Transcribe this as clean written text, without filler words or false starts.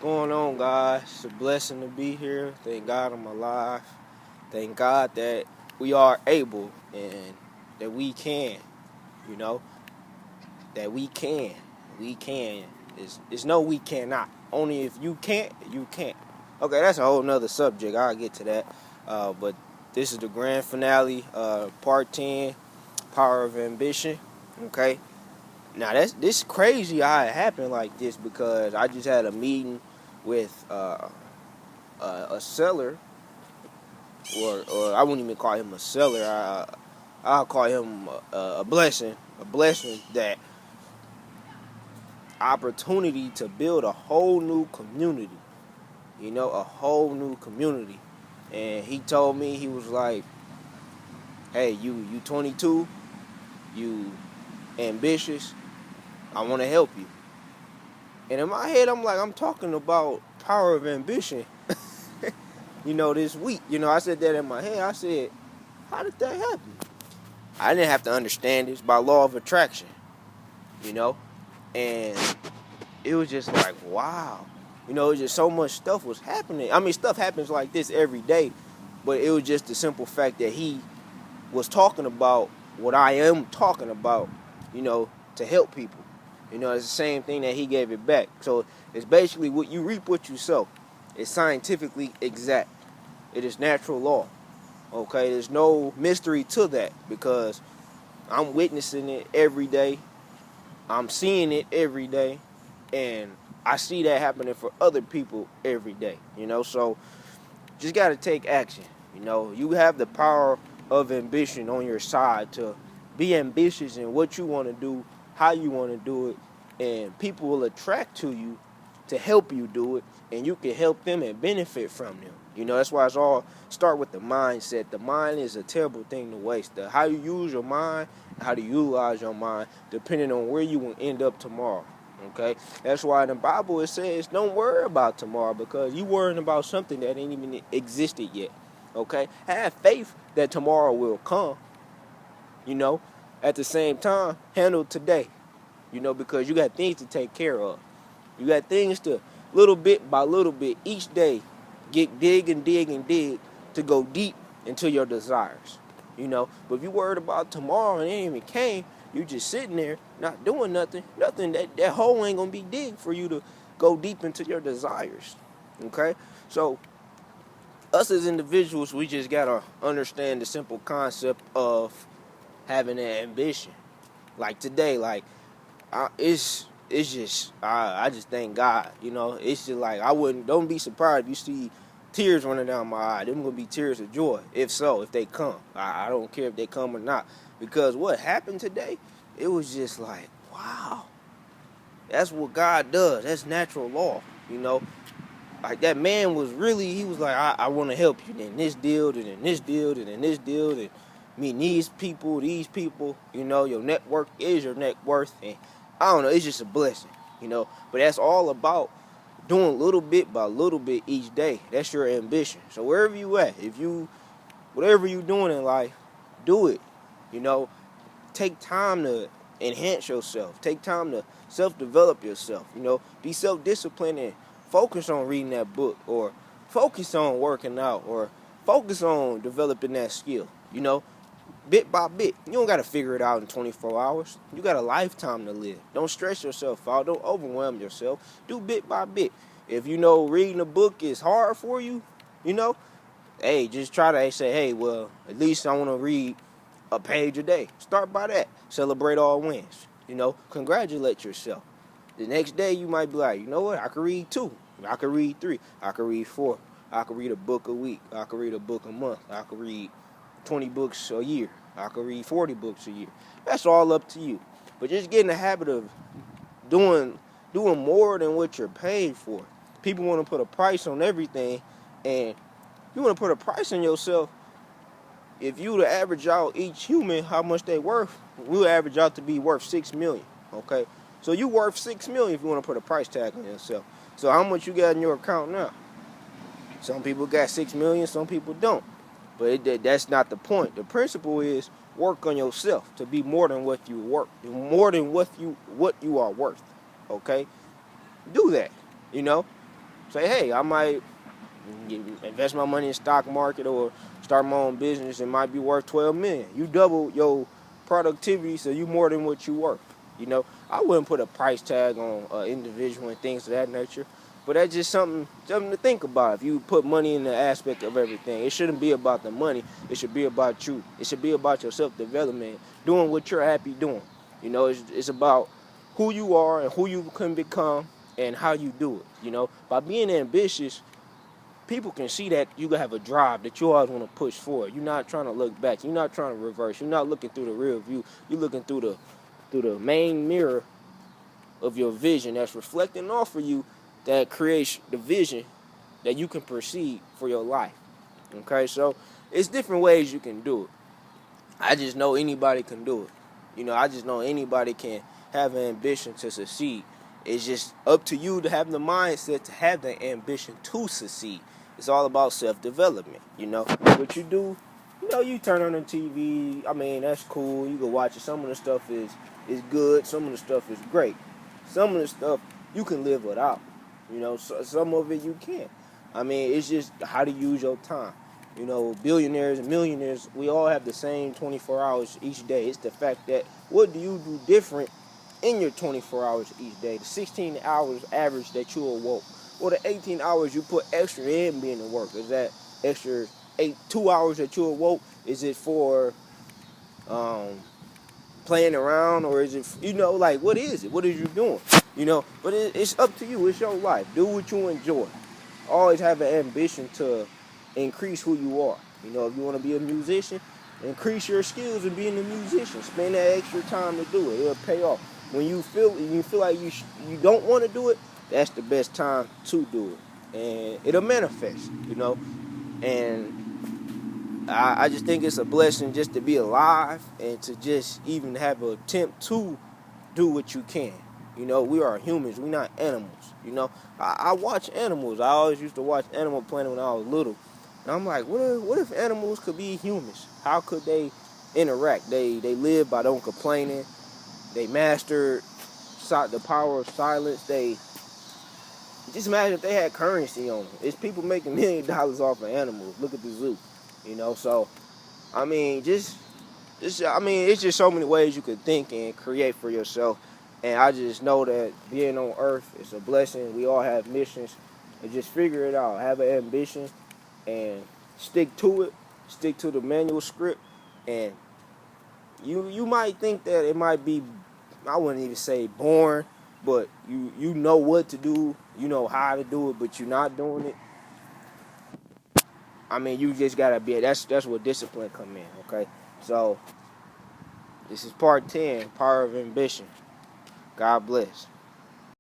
going on, guys? It's a blessing to be here. Thank God I'm alive. Thank God that we are able and that we can, you know, that we can. We can. It's no we cannot. Only if you can't, you can't. Okay, that's a whole nother subject. I'll get to that. But this is the grand finale, part 10, Power of Ambition. Okay. Now this crazy how it happened like this because I just had a meeting with a seller, or I wouldn't even call him a seller. I'll call him a blessing that opportunity to build a whole new community. A whole new community. And he told me, he was like, "Hey, you 22, you ambitious. I want to help you." And in my head, I'm talking about power of ambition. This week. I said that in my head. I said, how did that happen? I didn't have to understand it. It's by law of attraction. And it was just like, wow. It was just so much stuff was happening. I mean, stuff happens like this every day. But it was just the simple fact that he was talking about what I am talking about, to help people. It's the same thing that he gave it back. So it's basically what you reap, what you sow. It's scientifically exact. It is natural law. Okay, there's no mystery to that because I'm witnessing it every day. I'm seeing it every day. And I see that happening for other people every day. So just got to take action. You have the power of ambition on your side to be ambitious in what you want to do, how you want to do it, and people will attract to you to help you do it, and you can help them and benefit from them. That's why it's all start with the mindset. The mind is a terrible thing to waste. How you use your mind, how to utilize your mind, depending on where you will end up tomorrow. Okay? That's why in the Bible it says, don't worry about tomorrow because you worrying about something that ain't even existed yet. Okay? Have faith that tomorrow will come. At the same time, handle today. Because you got things to take care of. You got things to, little bit by little bit, each day, dig and dig and dig to go deep into your desires. But if you worried about tomorrow and it ain't even came, you just sitting there, not doing nothing, that hole ain't gonna be dig for you to go deep into your desires. Okay? So, us as individuals, we just gotta understand the simple concept of having an ambition. Like today, I just thank God. It's just like don't be surprised if you see tears running down my eye. Them gonna be tears of joy. If they come. I don't care if they come or not. Because what happened today, it was just like, wow. That's what God does. That's natural law. Like that man was really, he was like, I want to help you. Then this deal, and then this deal, and then this deal, and meeting these people. Your network is your net worth. And I don't know, it's just a blessing, But that's all about doing little bit by little bit each day. That's your ambition. So wherever you at, whatever you doing in life, do it. Take time to enhance yourself. Take time to self-develop yourself. Be self-disciplined and focus on reading that book, or focus on working out, or focus on developing that skill. Bit by bit. You don't got to figure it out in 24 hours. You got a lifetime to live. Don't stress yourself out. Don't overwhelm yourself. Do bit by bit. If reading a book is hard for you, hey, just try to say, hey, well, at least I want to read a page a day. Start by that. Celebrate all wins. Congratulate yourself. The next day you might be like, you know what? I could read 2. I could read 3. I could read 4. I could read a book a week. I could read a book a month. I could read 20 books a year. I could read 40 books a year. That's all up to you. But just get in the habit of doing more than what you're paid for. People want to put a price on everything, and you want to put a price on yourself. If you to average out each human how much they worth, we'll average out to be worth $6 million. Okay? So you worth $6 million if you want to put a price tag on yourself. So how much you got in your account now? Some people got $6 million, some people don't. But that's not the point. The principle is work on yourself to be more than what you work, more than what you are worth. Okay? Do that. Say, hey, I might invest my money in the stock market or start my own business. It might be worth 12 million. You double your productivity, so you more than what you worth. You know, I wouldn't put a price tag on an individual and things of that nature, but that's just something to think about. If you put money in the aspect of everything, it shouldn't be about the money. It should be about you. It should be about your self-development, doing what you're happy doing. You know, it's about who you are and who you can become and how you do it. You know, by being ambitious, people can see that you have a drive that you always want to push forward. You're not trying to look back. You're not trying to reverse. You're not looking through the rear view. You're looking through the main mirror of your vision that's reflecting off of you, that creates the vision that you can proceed for your life. Okay, so it's different ways you can do it. I just know anybody can do it. You know, I just know anybody can have an ambition to succeed. It's just up to you to have the mindset to have the ambition to succeed. It's all about self-development. You know, what you do, you know, you turn on the TV. I mean, that's cool. You can watch it. Some of the stuff is good. Some of the stuff is great. Some of the stuff you can live without. You know, so, some of it you can't. I mean, it's just how to use your time. You know, billionaires and millionaires, we all have the same 24 hours each day. It's the fact that what do you do different in your 24 hours each day? The 16 hours average that you awoke, or the 18 hours you put extra in being at work. Is that extra 2 hours that you awoke? Is it for playing around, or is it, you know, like, what is it? What is you doing? You know, but it's up to you. It's your life. Do what you enjoy. Always have an ambition to increase who you are. You know, if you want to be a musician, increase your skills in being a musician. Spend that extra time to do it. It'll pay off. When you feel like you don't want to do it, that's the best time to do it, and it'll manifest. You know, and I just think it's a blessing just to be alive and to just even have an attempt to do what you can. You know, we are humans. We're not animals. You know, I watch animals. I always used to watch Animal Planet when I was little. And I'm like, what if animals could be humans? How could they interact? They live by don't complaining. They mastered the power of silence. They just imagine if they had currency on them. It's people making $1 million off of animals. Look at the zoo. You know, so I mean, it's just so many ways you could think and create for yourself. And I just know that being on Earth is a blessing. We all have missions, and just figure it out. Have an ambition and stick to it. Stick to the manual script. And you might think that it might be, I wouldn't even say boring, but you know what to do. You know how to do it, but you're not doing it. I mean, you just gotta be. That's where discipline come in. Okay, so this is part 10, Power of Ambition. God bless.